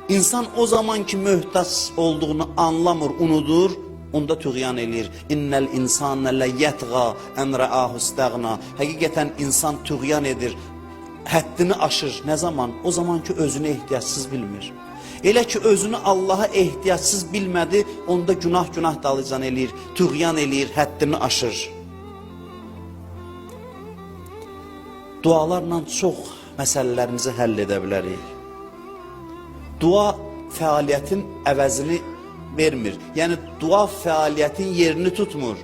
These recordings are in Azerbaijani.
İnsan o zaman ki möhtac olduğunu anlamır, unudur, onda tüğyan eləyir. İnnel insane le yetğa en ra'ahu istagna. Həqiqətən insan tüğyan edir, həddini aşır. Ne zaman? O zaman ki özünü ehtiyacsız bilmir. Elə ki özünü Allah'a ehtiyacsız bilmədi, onda günah dalıcan eləyir, tüğyan eləyir, həddini aşır. Dualarla çox məsələlərimizi həll edə bilərik. Dua fəaliyyətin əvəzini vermir. Yəni dua fəaliyyətin yerini tutmur.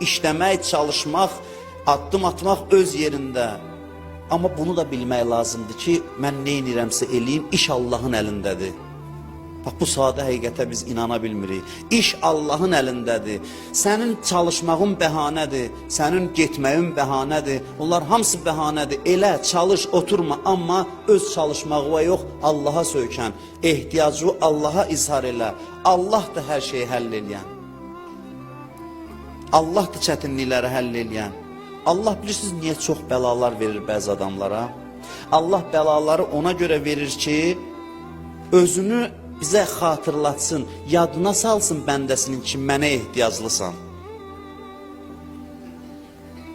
İşləmək, çalışmaq, addım atmaq öz yerində. Amma bunu da bilmək lazımdır ki, mən nə edirəmsə eləyim, iş Allahın əlindədir. Bax, bu sadə həqiqətə biz inana bilmirik. İş Allahın əlindədir. Sənin çalışmağın bəhanədir, sənin getməyin bəhanədir. Onlar hamısı bəhanədir. Elə, çalış, oturma, amma öz çalışmağına yox, Allaha söykən. Ehtiyacı Allaha izhar elə. Allah da hər şeyi həll eləyən. Allah da çətinlikləri həll eləyən. Allah bilirsiniz niyə çox bəlalar verir bəzi adamlara? Allah bəlaları ona görə verir ki, özünü bizə xatırlatsın, yadına salsın bəndəsinin ki, mənə ehtiyaclısan.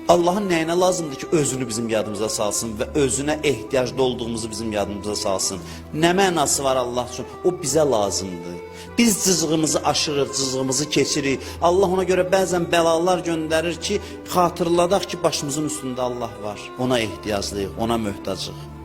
Allahın nəyinə lazımdır ki, özünü bizim yadımıza salsın və özünə ehtiyaclı olduğumuzu bizim yadımıza salsın. Nə mənası var Allah üçün? O bizə lazımdır. Biz cızığımızı aşırır, cızığımızı keçirik. Allah ona görə bəzən bəlalar göndərir ki, xatırladaq ki, başımızın üstündə Allah var. Ona ehtiyaclıyıq, ona möhtacıq.